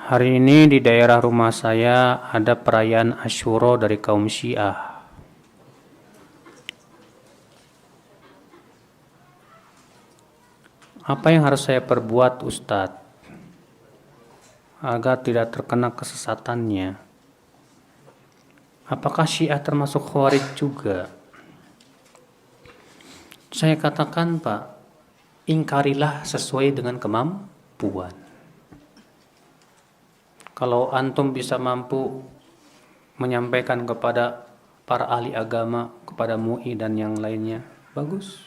Hari ini di daerah rumah saya ada perayaan Asyura dari kaum Syiah. Apa yang harus saya perbuat, Ustadz, agar tidak terkena kesesatannya? Apakah Syiah termasuk Khawarij juga? Saya katakan, Pak, ingkarilah sesuai dengan kemampuan. Kalau antum bisa mampu menyampaikan kepada para ahli agama, kepada MUI dan yang lainnya, bagus.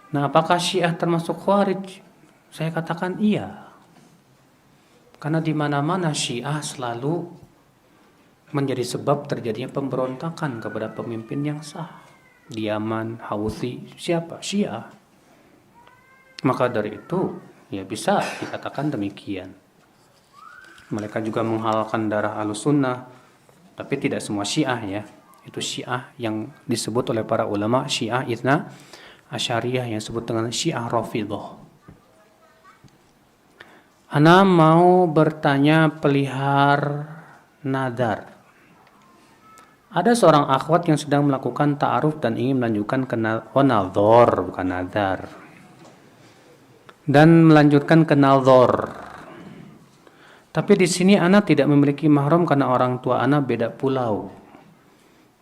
Nah, apakah Syiah termasuk Khawarij? Saya katakan iya. Karena di mana-mana Syiah selalu menjadi sebab terjadinya pemberontakan kepada pemimpin yang sah. Di Yaman, Houthi, siapa? Syiah. Maka dari itu, ya bisa dikatakan demikian. Mereka juga menghalalkan darah Ahlussunnah, tapi tidak semua Syiah ya. Itu Syiah yang disebut oleh para ulama Syiah Itsna Asy'ariyah yang disebut dengan Syiah Rafidhah. Ana mau bertanya pelihar nadar. Ada seorang akhwat yang sedang melakukan ta'aruf dan ingin melanjutkan ke nadhar, bukan nadar. Dan melanjutkan ke nadhar. Tapi di sini ana tidak memiliki mahram karena orang tua ana beda pulau.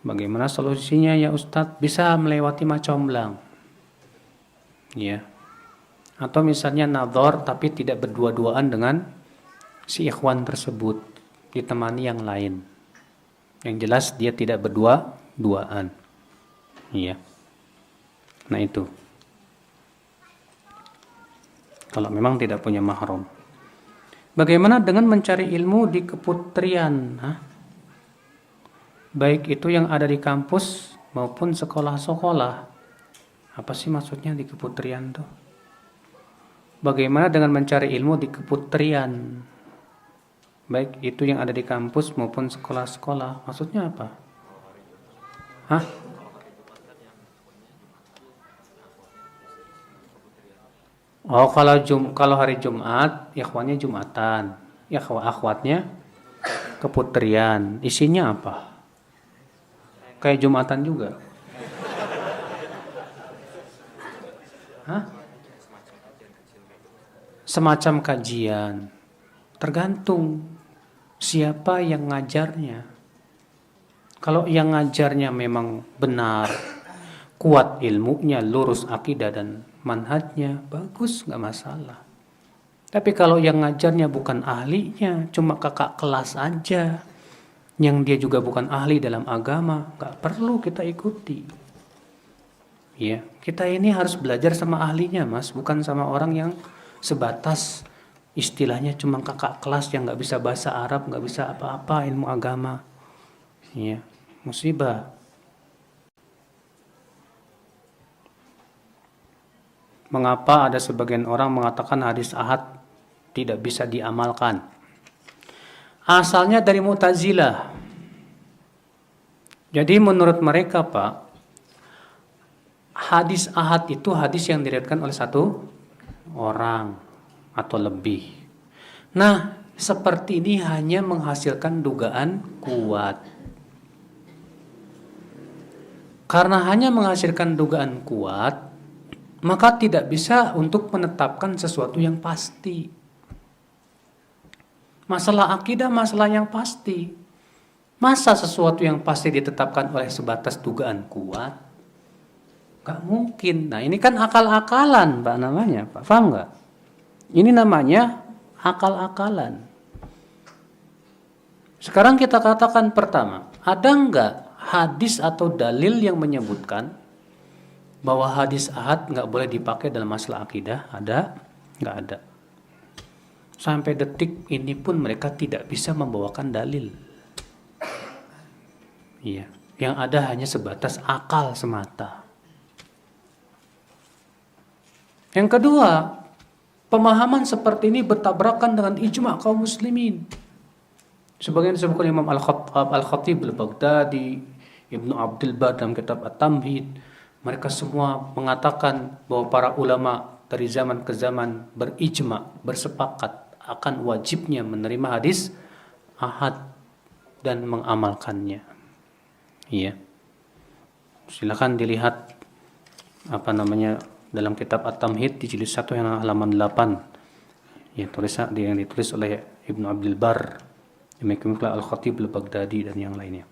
Bagaimana solusinya ya Ustadz? Bisa melewati Macomblang. Ya. Atau misalnya nadhar tapi tidak berdua-duaan dengan si ikhwan tersebut, ditemani yang lain. Yang jelas dia tidak berdua-duaan. Iya. Nah itu. Kalau memang tidak punya mahram. Bagaimana dengan mencari ilmu di keputrian? Baik itu yang ada di kampus maupun sekolah-sekolah. Apa sih maksudnya di keputrian tuh? Bagaimana dengan mencari ilmu di keputrian? Baik itu yang ada di kampus maupun sekolah-sekolah. Maksudnya apa? Oh, kalau hari Jumat, ikhwannya Jumatan. Ya, akhwatnya keputrian. Isinya apa? Kayak Jumatan juga. Semacam kajian. Tergantung siapa yang ngajarnya. Kalau yang ngajarnya memang benar, kuat ilmunya, lurus akidah dan manhajnya, bagus, nggak masalah. Tapi kalau yang ngajarnya bukan ahlinya, cuma kakak kelas aja, yang dia juga bukan ahli dalam agama, nggak perlu kita ikuti. Ya, kita ini harus belajar sama ahlinya, Mas, bukan sama orang yang sebatas istilahnya cuma kakak kelas yang nggak bisa bahasa Arab, nggak bisa apa-apa ilmu agama. Ya, musibah. Mengapa ada sebagian orang mengatakan hadis ahad tidak bisa diamalkan? Asalnya dari Mu'tazilah. Jadi menurut mereka, Pak, hadis ahad itu hadis yang diriwayatkan oleh satu orang atau lebih. Nah, seperti ini hanya menghasilkan dugaan kuat. Karena hanya menghasilkan dugaan kuat, maka tidak bisa untuk menetapkan sesuatu yang pasti. Masalah akidah, masalah yang pasti. Masa sesuatu yang pasti ditetapkan oleh sebatas dugaan kuat? Gak mungkin. Nah, ini kan akal-akalan, Pak, namanya. Pak, paham gak? Ini namanya akal-akalan. Sekarang kita katakan pertama, ada nggak hadis atau dalil yang menyebutkan bahwa hadis ahad nggak boleh dipakai dalam masalah akidah? Ada? Nggak ada. Sampai detik ini pun mereka tidak bisa membawakan dalil. Iya, yang ada hanya sebatas akal semata. Yang kedua, pemahaman seperti ini bertabrakan dengan ijma' kaum muslimin. Sebagian disebutkan Imam Al-Khatib Al-Baghdadi, Ibnu Abdul Bar dalam kitab At-Tamhid. Mereka semua mengatakan bahwa para ulama dari zaman ke zaman berijma, bersepakat akan wajibnya menerima hadis ahad dan mengamalkannya. Iya. Silakan dilihat dalam kitab At-Tamhid di jilid 1 yang halaman 8. Ya, yang ditulis oleh Ibnu Abdul Bar, demikian pula Al-Khatib Al-Baghdadi dan yang lainnya.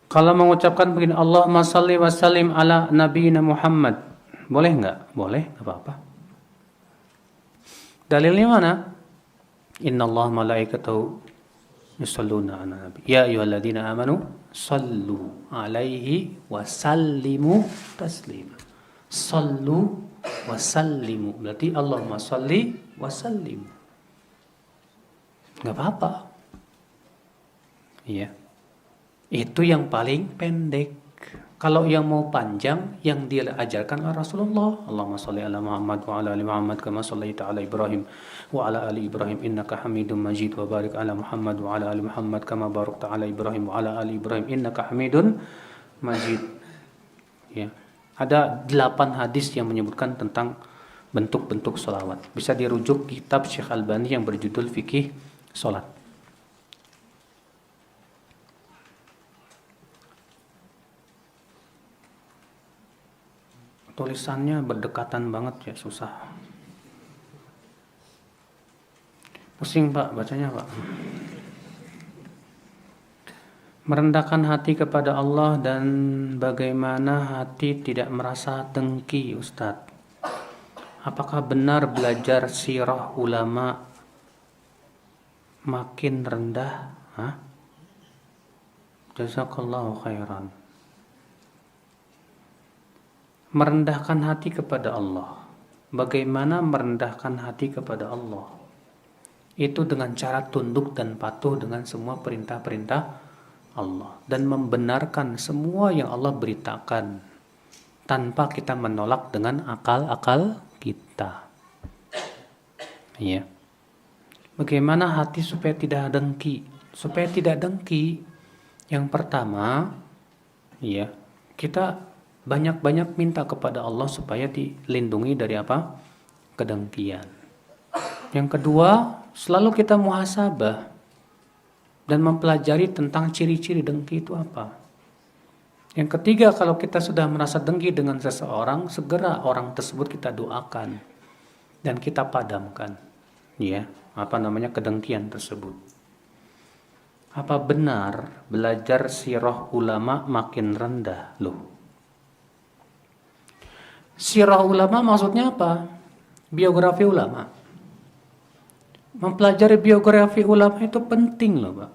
Kalau mengucapkan begini, Allahumma salli wa sallim ala nabiyina Muhammad, boleh nggak? Boleh, nggak apa-apa. Dalilnya mana? Inna Allah malaikatahu yusalluna ala nabi. Ya ayyuhalladzina amanu sallu alaihi wa sallimu taslima. Sallu wa sallimu. Berarti Allahumma salli wa sallim. Nggak apa-apa. Iya. Itu yang paling pendek. Kalau yang mau panjang, yang dia ajarkan oleh Rasulullah. Allahumma salli ala Muhammad wa ala ali Muhammad kama sallaita ala Ibrahim wa ala ali Ibrahim innaka Hamidum Majid wa barik ala Muhammad wa ala ali Muhammad kama barakta ala Ibrahim wa ala ali Ibrahim innaka Hamidun Majid. Ya. Ada 8 hadis yang menyebutkan tentang bentuk-bentuk sholawat. Bisa dirujuk kitab Syekh Albani yang berjudul Fikih Sholat. Tulisannya berdekatan banget ya, susah. Pusing Pak bacanya Pak. Merendahkan hati kepada Allah dan bagaimana hati tidak merasa dengki, Ustadz. Apakah benar belajar sirah ulama makin rendah? Jazakallahu khairan. Merendahkan hati kepada Allah. Bagaimana merendahkan hati kepada Allah? Itu dengan cara tunduk dan patuh dengan semua perintah-perintah Allah dan membenarkan semua yang Allah beritakan tanpa kita menolak dengan akal-akal kita. Ya. Bagaimana hati supaya tidak dengki? Supaya tidak dengki, yang pertama, ya, kita banyak-banyak minta kepada Allah supaya dilindungi dari apa? Kedengkian. Yang kedua, selalu kita muhasabah dan mempelajari tentang ciri-ciri dengki itu apa. Yang ketiga, kalau kita sudah merasa dengki dengan seseorang, segera orang tersebut kita doakan dan kita padamkan, ya, kedengkian tersebut. Apa benar belajar sirah ulama makin rendah? Loh. Sirah ulama maksudnya apa? Biografi ulama. Mempelajari biografi ulama itu penting loh Pak.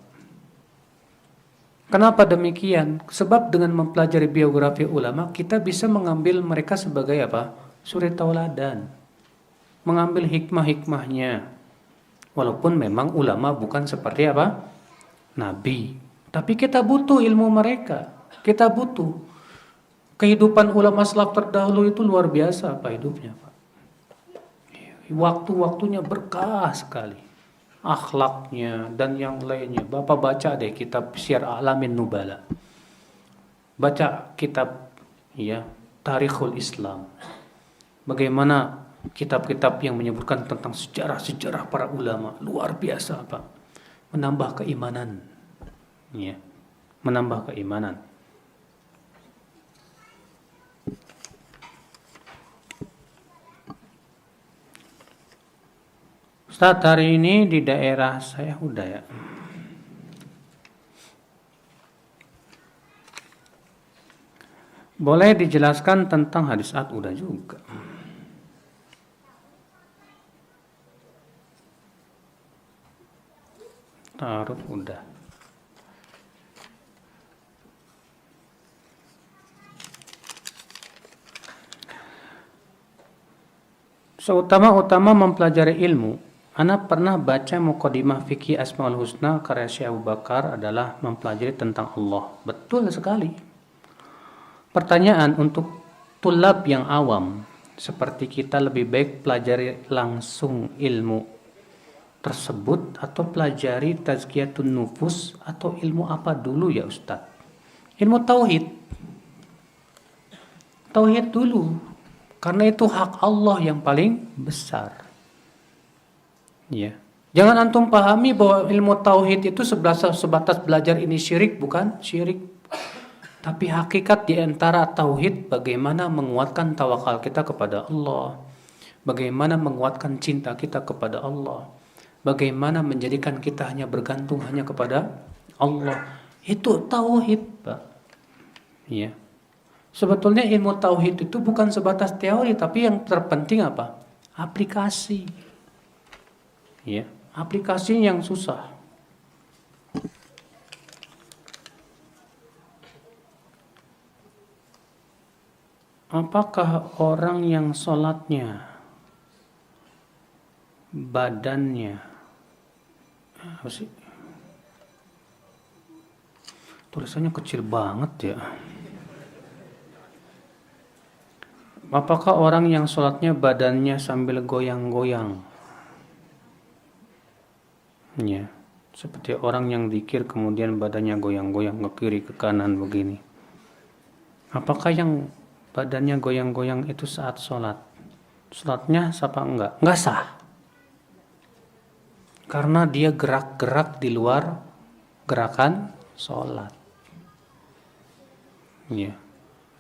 Kenapa demikian? Sebab dengan mempelajari biografi ulama kita bisa mengambil mereka sebagai apa? Suri tauladan. Mengambil hikmah-hikmahnya. Walaupun memang ulama bukan seperti apa? Nabi. Tapi kita butuh ilmu mereka. Kita butuh. Kehidupan ulama salaf terdahulu itu luar biasa Pak hidupnya Pak. Waktu-waktunya berkah sekali. Akhlaknya dan yang lainnya. Bapak baca deh kitab Syiar A'lamin Nubala. Baca kitab Tarikhul Islam. Bagaimana kitab-kitab yang menyebutkan tentang sejarah-sejarah para ulama. Luar biasa Pak. Menambah keimanan. Ya. Menambah keimanan. Ustadz, hari ini di daerah saya udah ya. Boleh dijelaskan tentang hadis ahad? Udah juga. Taruh udah. Seutama-utama mempelajari ilmu, Ana pernah baca Muqaddimah Fikih Asmaul Husna karya Syekh Abu Bakar adalah mempelajari tentang Allah. Betul sekali. Pertanyaan untuk tulab yang awam, seperti kita lebih baik pelajari langsung ilmu tersebut atau pelajari tazkiyatun nufus atau ilmu apa dulu ya Ustadz? Ilmu tauhid. Tauhid dulu. Karena itu hak Allah yang paling besar. Ya. Jangan antum pahami bahwa ilmu tauhid itu sebatas belajar ini syirik, bukan syirik. Tapi hakikat di antara tauhid bagaimana menguatkan tawakal kita kepada Allah. Bagaimana menguatkan cinta kita kepada Allah. Bagaimana menjadikan kita hanya bergantung hanya kepada Allah. Itu tauhid, Pak. Ya. Sebetulnya ilmu tauhid itu bukan sebatas teori, tapi yang terpenting apa? Aplikasi. Ya, aplikasi yang susah. Apakah orang yang sholatnya badannya apa sih? Tulisannya kecil banget ya. Apakah orang yang sholatnya badannya sambil goyang-goyang? Ya, seperti orang yang zikir kemudian badannya goyang-goyang ke kiri ke kanan begini. Apakah yang badannya goyang-goyang itu saat sholat? Sholatnya sah apa enggak? Enggak sah. Karena dia gerak-gerak di luar gerakan sholat. Ya.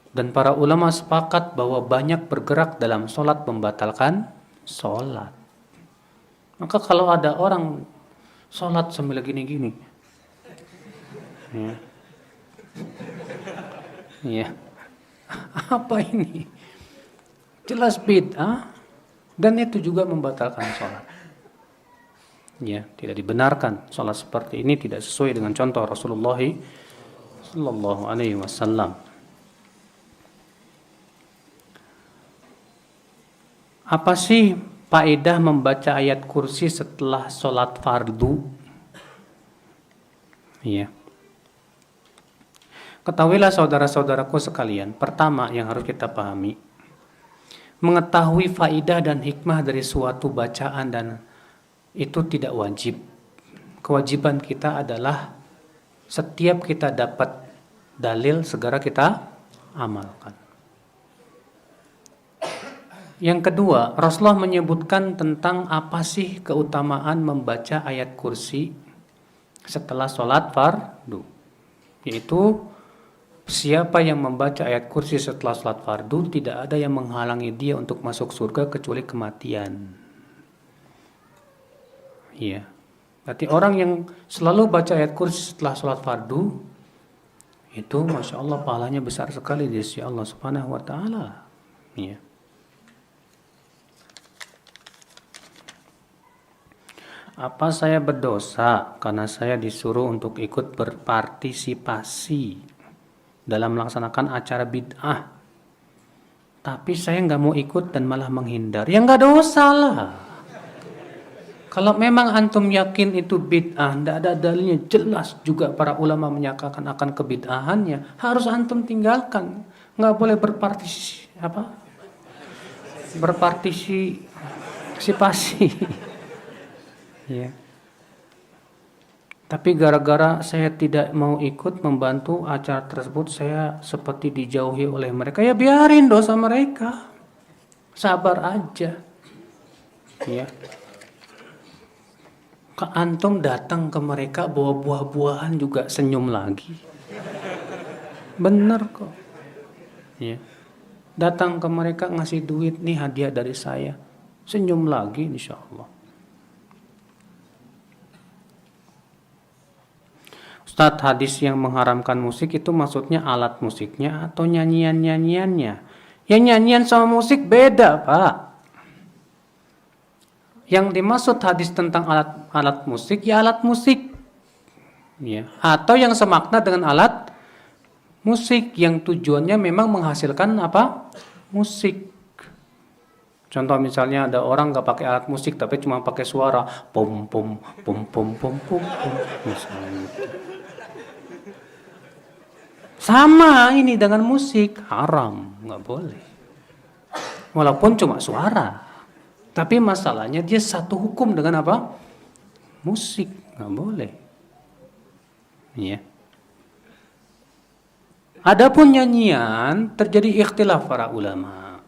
Dan para ulama sepakat bahwa banyak bergerak dalam sholat membatalkan sholat. Maka kalau ada orang sholat sambil gini-gini, ya, ya, apa ini? Jelas bid'ah dan itu juga membatalkan sholat. Ya, tidak dibenarkan sholat seperti ini, tidak sesuai dengan contoh Rasulullah Sallallahu Alaihi Wasallam. Apa sih faedah membaca ayat kursi setelah sholat fardu? Ya. Ketahuilah saudara-saudaraku sekalian, pertama yang harus kita pahami, mengetahui faedah dan hikmah dari suatu bacaan dan itu tidak wajib. Kewajiban kita adalah setiap kita dapat dalil segera kita amalkan. Yang kedua, Rasulullah menyebutkan tentang apa sih keutamaan membaca ayat kursi setelah sholat fardu. Yaitu siapa yang membaca ayat kursi setelah sholat fardu tidak ada yang menghalangi dia untuk masuk surga kecuali kematian. Iya. Berarti orang yang selalu baca ayat kursi setelah sholat fardu itu Masya Allah pahalanya besar sekali di sisi Allah Subhanahu wa Ta'ala. Iya. Apa saya berdosa karena saya disuruh untuk ikut berpartisipasi dalam melaksanakan acara bid'ah, tapi saya nggak mau ikut dan malah menghindar? Ya nggak dosa lah. Kalau memang antum yakin itu bid'ah, tidak ada dalilnya, jelas juga para ulama menyatakan akan kebid'ahannya, harus antum tinggalkan. Nggak boleh berpartisipasi. Ya. Tapi gara-gara saya tidak mau ikut membantu acara tersebut, saya seperti dijauhi oleh mereka. Ya biarin dosa mereka. Sabar aja. Ya. Antum datang ke mereka bawa buah-buahan juga senyum lagi. Bener kok. Ya. Datang ke mereka ngasih duit, nih hadiah dari saya. Senyum lagi insya Allah. Ustadz, hadis yang mengharamkan musik itu maksudnya alat musiknya atau nyanyian-nyanyiannya? Ya nyanyian sama musik beda, Pak. Yang dimaksud hadis tentang alat musik, ya alat musik. Ya. Atau yang semakna dengan alat musik yang tujuannya memang menghasilkan apa? Musik. Contoh misalnya ada orang nggak pakai alat musik tapi cuma pakai suara pom pom pom pom pom pom pom misalnya gitu. Sama ini dengan musik, haram, nggak boleh. Walaupun cuma suara, tapi masalahnya dia satu hukum dengan apa? Musik, nggak boleh. Ya. Adapun nyanyian terjadi ikhtilaf para ulama.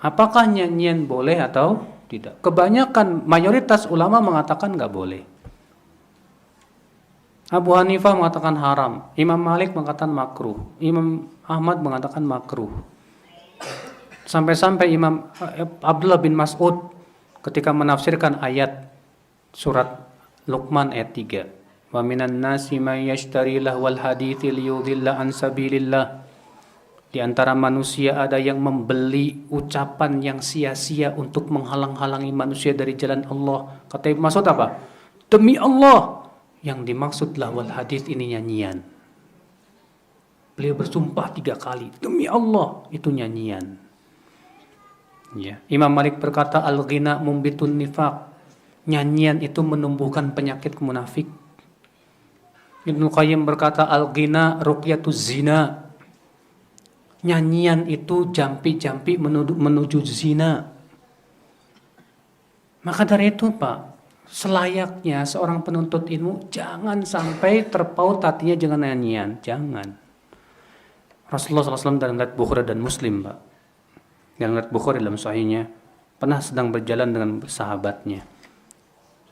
Apakah nyanyian boleh atau tidak? Kebanyakan mayoritas ulama mengatakan nggak boleh. Abu Hanifah mengatakan haram, Imam Malik mengatakan makruh, Imam Ahmad mengatakan makruh. Sampai-sampai Imam Abdullah bin Mas'ud ketika menafsirkan ayat surat Luqman ayat 3, wa minan nasi may yashtari lahwal hadithi liyudhilla an sabilillah. Di antara manusia ada yang membeli ucapan yang sia-sia untuk menghalang-halangi manusia dari jalan Allah. Kata Ibnu Mas'ud apa? Demi Allah, yang dimaksud lahwal hadith ini nyanyian. Beliau bersumpah 3 kali, demi Allah itu nyanyian. Ya. Imam Malik berkata al-ghina mumbitun nifaq. Nyanyian itu menumbuhkan penyakit munafik. Ibnu Qayyim berkata al-ghina ruqyatuz zina. Nyanyian itu jampi-jampi menuju zina. Maka dari itu Pak, selayaknya seorang penuntut ilmu jangan sampai terpaut hatinya dengan nyanyian. Jangan. Rasulullah SAW dalam riwayat Bukhari dan Muslim Pak, dalam riwayat Bukhari dalam sahihnya, pernah sedang berjalan dengan sahabatnya.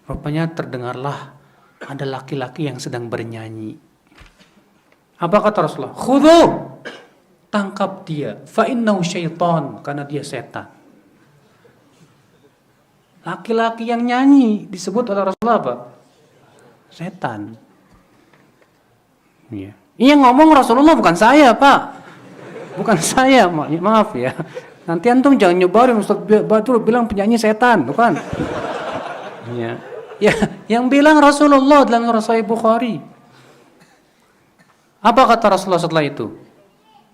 Rupanya terdengarlah ada laki-laki yang sedang bernyanyi. Apa kata Rasulullah? Khudhu, tangkap dia, fa innahu syaitan, karena dia setan. Laki-laki yang nyanyi disebut oleh Rasulullah apa? Setan. Iya. Yang ngomong Rasulullah, bukan saya Pak. Bukan saya, maaf ya. Nanti antum jangan nyebarin Ustaz Batul bilang penyanyi setan, bukan? Ya. Ya, yang bilang Rasulullah dalam Sahih Bukhari. Apa kata Rasulullah setelah itu?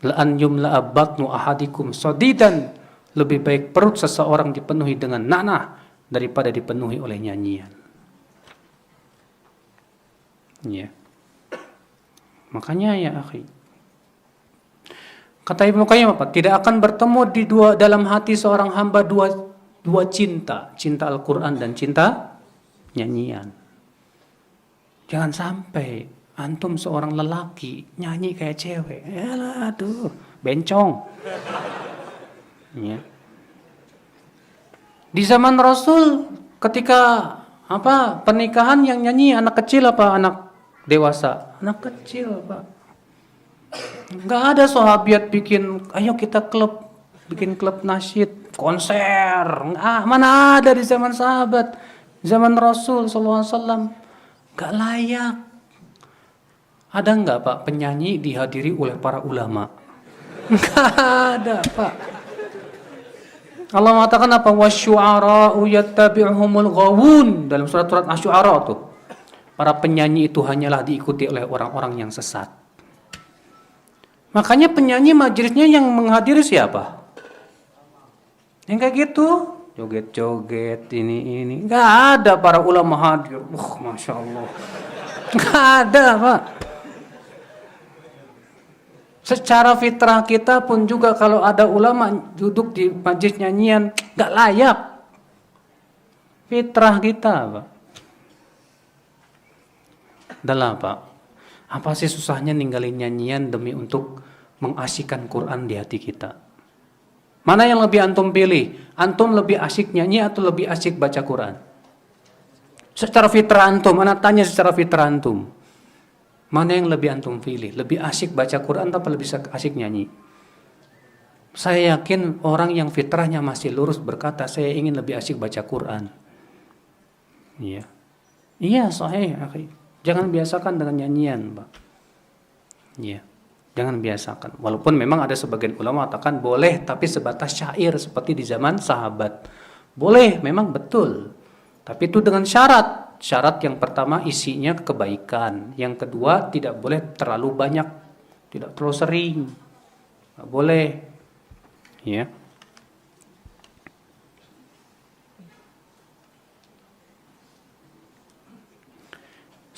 La'an yumla'a batnu ahadikum sadidan. Lebih baik perut seseorang dipenuhi dengan nanah daripada dipenuhi oleh nyanyian. Ya. Makanya ya akhi, kata Ibnu Qayyim apa? Tidak akan bertemu dalam hati seorang hamba dua cinta Al-Quran dan cinta nyanyian. Jangan sampai antum seorang lelaki nyanyi kayak cewek. Yalah, aduh, bencong. Ya. Di zaman Rasul ketika pernikahan yang nyanyi anak kecil apa anak dewasa? Anak kecil, Pak. Enggak ada sahabat ayo kita bikin klub nasyid, konser. Mana ada di zaman sahabat, zaman Rasul SAW. Enggak layak. Ada enggak Pak penyanyi dihadiri oleh para ulama? Enggak ada Pak. Allah mengatakan apa? Wasyu'ara'u yattabi'uhumul ghawun, dalam surat Asy-Syu'ara tuh. Para penyanyi itu hanyalah diikuti oleh orang-orang yang sesat. Makanya penyanyi majelisnya yang menghadiri siapa? Yang kayak gitu, joget-joget ini. Enggak ada para ulama hadir. Masya Allah. Enggak ada, Pak. Secara fitrah kita pun juga kalau ada ulama duduk di majelis nyanyian, enggak layak. Fitrah kita, Pak. Adalah Pak, apa sih susahnya ninggalin nyanyian demi untuk mengasyikkan Quran di hati kita? Mana yang lebih antum pilih? Antum lebih asyik nyanyi atau lebih asyik baca Quran? Secara fitrah antum, anak tanya secara fitrah antum, mana yang lebih antum pilih? Lebih asyik baca Quran atau lebih asyik nyanyi? Saya yakin orang yang fitrahnya masih lurus berkata, saya ingin lebih asyik baca Quran. Iya. Iya, sahih, akhi. Jangan biasakan dengan nyanyian, Pak. Iya, jangan biasakan. Walaupun memang ada sebagian ulama mengatakan boleh, tapi sebatas syair seperti di zaman sahabat. Boleh, memang betul. Tapi itu dengan syarat. Syarat yang pertama isinya kebaikan. Yang kedua tidak boleh terlalu banyak, tidak terlalu sering. Nggak boleh. Ya.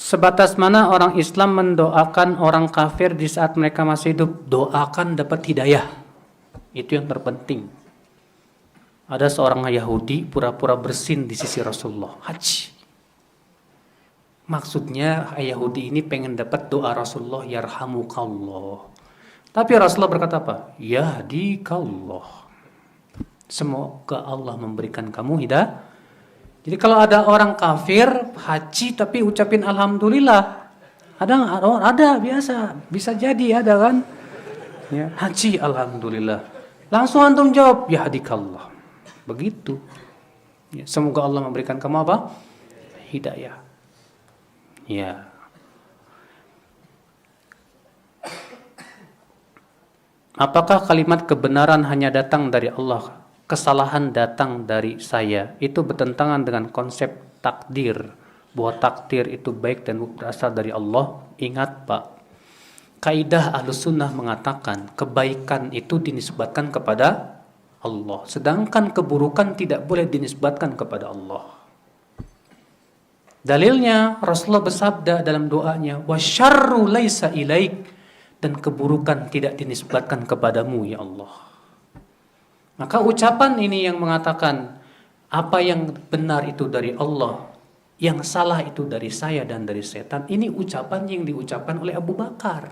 Sebatas mana orang Islam mendoakan orang kafir di saat mereka masih hidup? Doakan dapat hidayah. Itu yang terpenting. Ada seorang Yahudi pura-pura bersin di sisi Rasulullah. Haji. Maksudnya Yahudi ini pengen dapat doa Rasulullah, yarhamukallah. Tapi Rasulullah berkata apa? Yahdikallah. Semoga Allah memberikan kamu hidayah. Jadi kalau ada orang kafir haji tapi ucapin alhamdulillah, ada biasa, bisa jadi ada kan? Ya, haji alhamdulillah. Langsung antum jawab yahdikallah. Begitu. Ya, semoga Allah memberikan kamu apa? Hidayah. Ya. Apakah kalimat kebenaran hanya datang dari Allah? Kesalahan datang dari saya. Itu bertentangan dengan konsep takdir. Bahwa takdir itu baik dan berasal dari Allah. Ingat Pak, kaidah Ahlussunnah mengatakan kebaikan itu dinisbatkan kepada Allah. Sedangkan keburukan tidak boleh dinisbatkan kepada Allah. Dalilnya Rasulullah bersabda dalam doanya, "Wasyarru laisa ilaik." Dan keburukan tidak dinisbatkan kepadamu ya Allah. Maka ucapan ini yang mengatakan apa yang benar itu dari Allah, yang salah itu dari saya dan dari setan, ini ucapan yang diucapkan oleh Abu Bakar.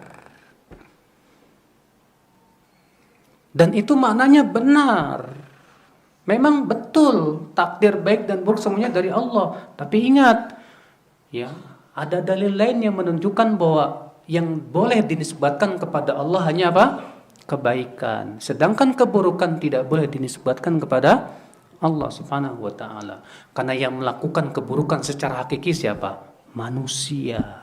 Dan itu maknanya benar. Memang betul takdir baik dan buruk semuanya dari Allah. Tapi ingat, ya, ada dalil lain yang menunjukkan bahwa yang boleh dinisbatkan kepada Allah hanya apa? Kebaikan. Sedangkan keburukan tidak boleh dinisbatkan kepada Allah Subhanahu wa taala. Karena yang melakukan keburukan secara hakiki siapa? Manusia.